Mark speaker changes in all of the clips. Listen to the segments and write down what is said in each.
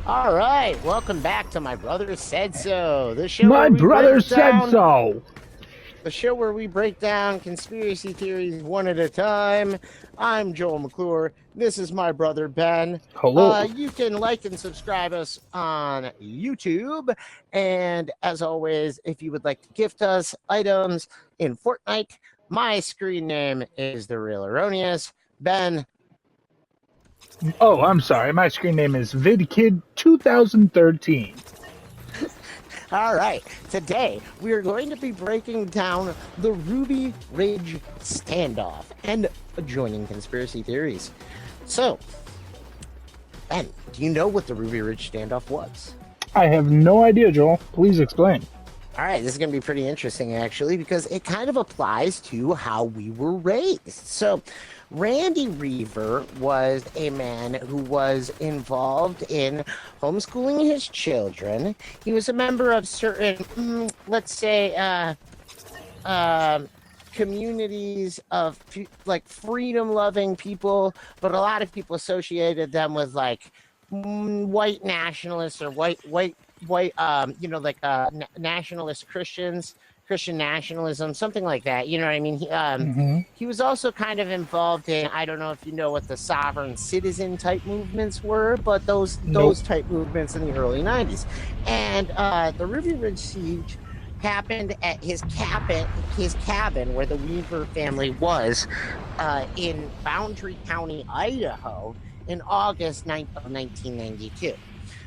Speaker 1: All right, welcome back to My Brother Said So,
Speaker 2: My brother said so.
Speaker 1: the show where we break down conspiracy theories one at a time. I'm Joel McClure. This is my brother Ben.
Speaker 2: Hello.
Speaker 1: You can like and subscribe us on YouTube, and as always, if you would like to gift us items in Fortnite, my screen name is The Real Erroneous. Ben,
Speaker 2: Oh, I'm sorry. My screen name is VidKid 2013.
Speaker 1: all right, today we are going to be breaking down the Ruby Ridge standoff and adjoining conspiracy theories. So, Ben, do you know what the Ruby Ridge standoff was?
Speaker 2: I have no idea, Joel. Please explain.
Speaker 1: All right, this is going to be pretty interesting actually because it kind of applies to how we were raised. So, Randy Reaver was a man who was involved in homeschooling his children. He was a member of certain, let's say, communities of like freedom loving people, but a lot of people associated them with like white nationalists or white like nationalist Christian nationalism, something like that, you know what I mean. He was also kind of involved in, I don't know if you know what the sovereign citizen type movements were, but those
Speaker 2: Nope.
Speaker 1: type movements in the early 90s. And the Ruby Ridge siege happened at his cabin where the Weaver family was in Boundary County, Idaho, in August 9th of 1992.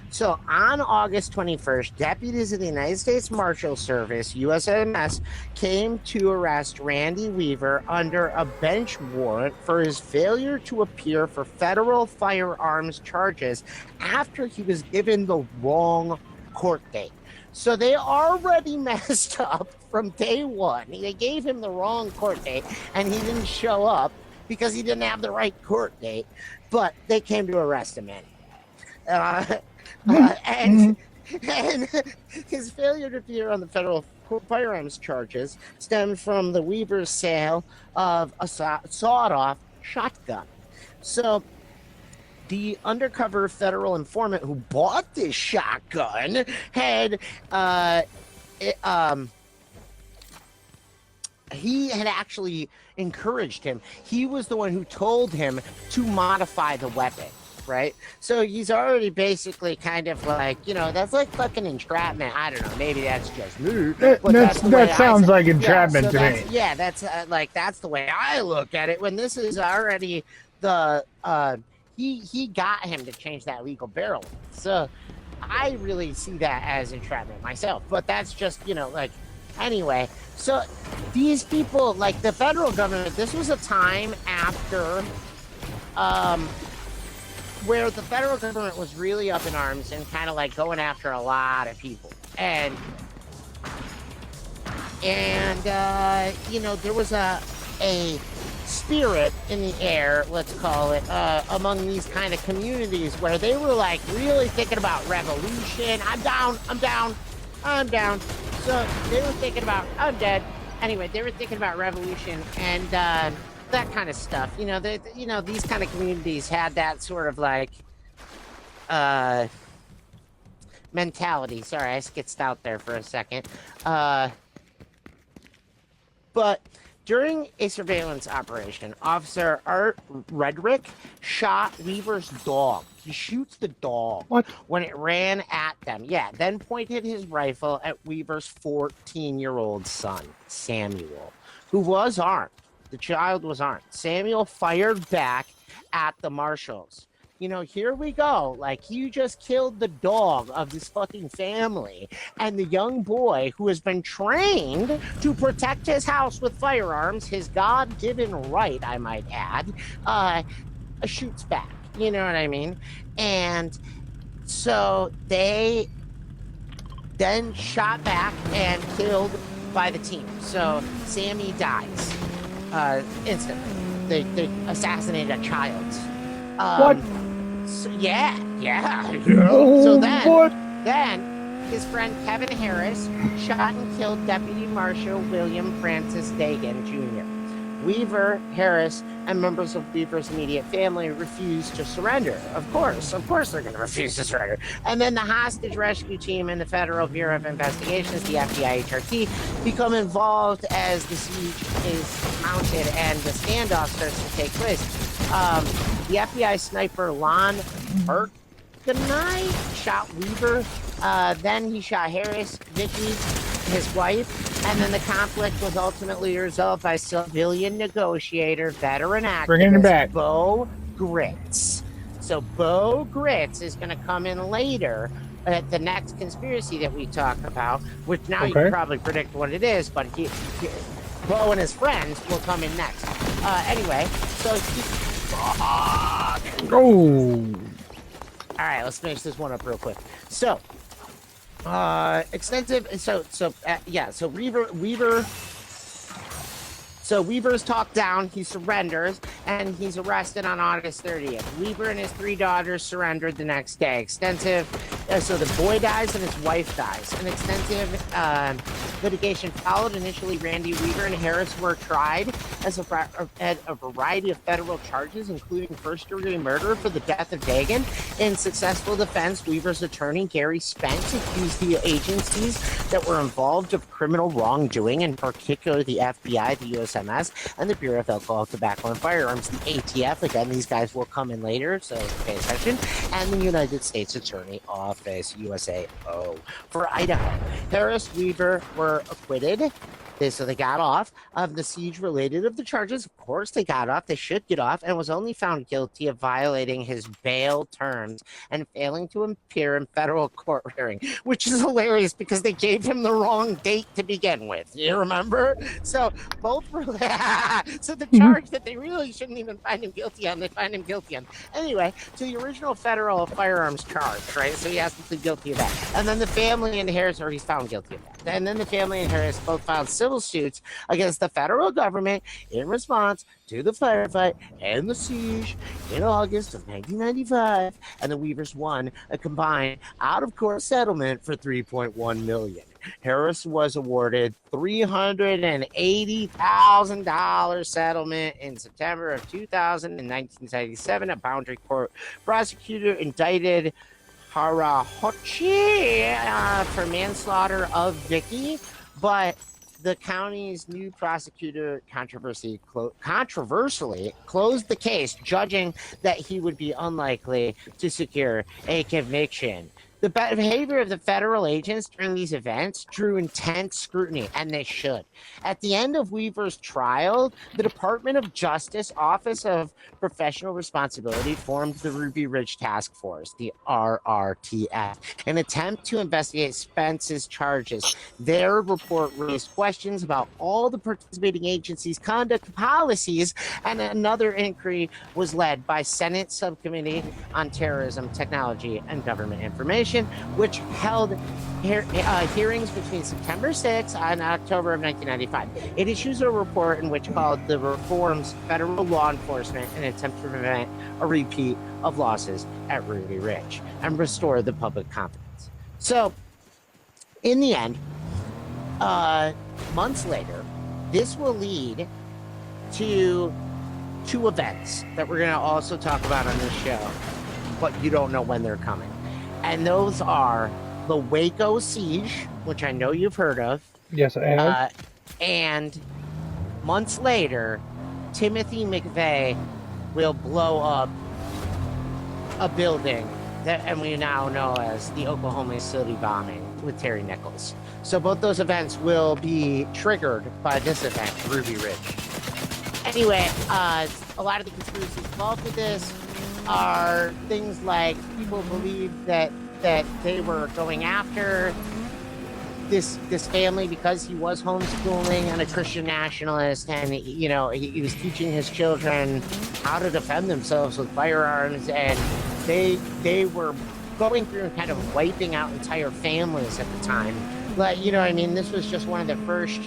Speaker 1: So on August 21st, deputies of the United States Marshal Service, USMS, came to arrest Randy Weaver under a bench warrant for his failure to appear for federal firearms charges after he was given the wrong court date. So they already messed up from day one. They gave him the wrong court date, and he didn't show up because he didn't have the right court date, but they came to arrest him anyway. And his failure to appear on the federal firearms charges stemmed from the Weaver's sale of a sawed-off shotgun. So the undercover federal informant who bought this shotgun had he had actually encouraged him. He was the one who told him to modify the weapon, right? So he's already basically kind of like, that's like fucking entrapment. I don't know. Maybe that's just me.
Speaker 2: That sounds like entrapment to me.
Speaker 1: Yeah, that's that's the way I look at it. When this is already the he got him to change that legal barrel. So I really see that as entrapment myself. But that's just anyway. So these people, like the federal government, this was a time after where the federal government was really up in arms and kind of like going after a lot of people. And there was a spirit in the air, let's call it, among these kind of communities where they were like really thinking about revolution. I'm down. So they were thinking about, I'm dead. Anyway, they were thinking about revolution and that kind of stuff. These kind of communities had that sort of like mentality. Sorry, I skitzed out there for a second. But during a surveillance operation, Officer Art Redrick shot Weaver's dog. He shoots the dog when it ran at them. Yeah, then pointed his rifle at Weaver's 14-year-old son, Samuel, who was armed. The child was armed. Samuel fired back at the marshals. Here we go. Like, you just killed the dog of this fucking family. And the young boy who has been trained to protect his house with firearms, his God-given right, I might add, shoots back. You know what I mean? And so they then shot back and killed by the team. So Sammy dies instantly. They assassinated a child.
Speaker 2: What?
Speaker 1: So, yeah.
Speaker 2: Oh,
Speaker 1: So
Speaker 2: what?
Speaker 1: then his friend Kevin Harris shot and killed Deputy Marshal William Francis Dagan Jr. Weaver, Harris, and members of Weaver's immediate family refused to surrender. Of course they're going to refuse to surrender. And then the hostage rescue team and the Federal Bureau of Investigations, the FBI HRT, become involved as the siege is mounted and the standoff starts to take place. The FBI sniper Lon Erkenai shot Weaver. Then he shot Harris, Vicky, his wife, and then the conflict was ultimately resolved by civilian negotiator, veteran activist Bo Gritz. So Bo Gritz is going to come in later at the next conspiracy that we talk about, which now you can probably predict what it is, but Bo and his friends will come in next. Anyway, so
Speaker 2: Oh.
Speaker 1: All right, let's finish this one up real quick. So, Weaver is talked down, he surrenders, and he's arrested on August 30th. Weaver and his 3 daughters surrendered the next day. So the boy dies and his wife dies. An extensive litigation followed. Initially, Randy Weaver and Harris were tried as a variety of federal charges, including first-degree murder for the death of Dagan. In successful defense, Weaver's attorney, Gary Spence, accused the agencies that were involved of criminal wrongdoing, in particular the FBI, the USMS, and the Bureau of Alcohol, Tobacco, and Firearms, the ATF. Again, these guys will come in later, so pay attention. And the United States Attorney Office, USAO, for Idaho. Harris, Weaver were acquitted. So they got off of the siege-related of the charges. Of course they got off. They should get off, and was only found guilty of violating his bail terms and failing to appear in federal court hearing, which is hilarious because they gave him the wrong date to begin with. You remember? So both were so the charge that they really shouldn't even find him guilty on, they find him guilty on. Anyway, so the original federal firearms charge, right? So he has to plead guilty of that. And then the family and Harris, or he's found guilty of that. And then the family and Harris both filed civil suits against the federal government in response to the firefight and the siege in August of 1995, and the Weavers won a combined out-of-court settlement for $3.1 million. Harris was awarded $380,000 settlement in September of 2000 and 1997. A Boundary Court prosecutor indicted Harahochi for manslaughter of Vicky, but the county's new prosecutor controversially closed the case, judging that he would be unlikely to secure a conviction. The behavior of the federal agents during these events drew intense scrutiny, and they should. At the end of Weaver's trial, the Department of Justice Office of Professional Responsibility formed the Ruby Ridge Task Force, the RRTF, an attempt to investigate Spence's charges. Their report raised questions about all the participating agencies' conduct policies, and another inquiry was led by Senate Subcommittee on Terrorism, Technology, and Government Information, which held hearings between September 6th and October of 1995. It issues a report in which called the reforms federal law enforcement in an attempt to prevent a repeat of losses at Ruby Ridge and restore the public confidence. So, in the end, months later, this will lead to 2 events that we're going to also talk about on this show, but you don't know when they're coming. And those are the Waco siege, which I know you've heard of.
Speaker 2: Yes, I have.
Speaker 1: And months later, Timothy McVeigh will blow up a building that we now know as the Oklahoma City bombing with Terry Nichols. So both those events will be triggered by this event, Ruby Ridge. Anyway, a lot of the conspiracies involved with this are things like people believe that they were going after this family because he was homeschooling and a Christian nationalist, and he was teaching his children how to defend themselves with firearms, and they were going through and kind of wiping out entire families at the time. But this was just one of the first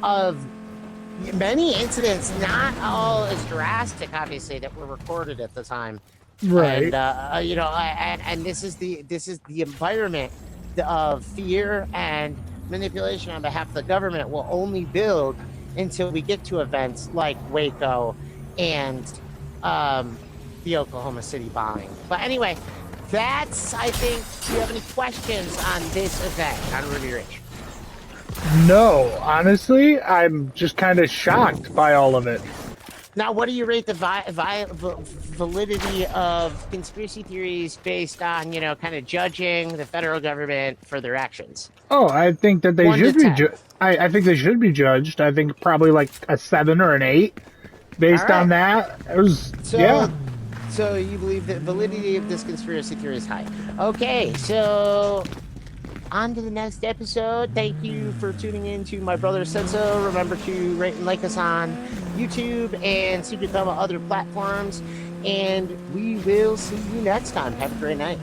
Speaker 1: of many incidents, not all as drastic, obviously, that were recorded at the time.
Speaker 2: Right.
Speaker 1: And this is the environment of fear and manipulation on behalf of the government will only build until we get to events like Waco and the Oklahoma City bombing. But anyway, that's, I think, do you have any questions on this event on Ruby Ridge?
Speaker 2: No, honestly, I'm just kind of shocked by all of it.
Speaker 1: Now, what do you rate the validity of conspiracy theories based on, kind of judging the federal government for their actions?
Speaker 2: Oh, I think that they
Speaker 1: 1 to
Speaker 2: should be.
Speaker 1: 10.
Speaker 2: I think they should be judged. I think probably like a 7 or an 8, based
Speaker 1: All
Speaker 2: on
Speaker 1: right.
Speaker 2: that. It was
Speaker 1: So, so you believe that validity of this conspiracy theory is high. Okay, so on to the next episode. Thank you for tuning in to my brother Senso. Remember to rate and like us on YouTube and see if you come on other platforms. And we will see you next time. Have a great night.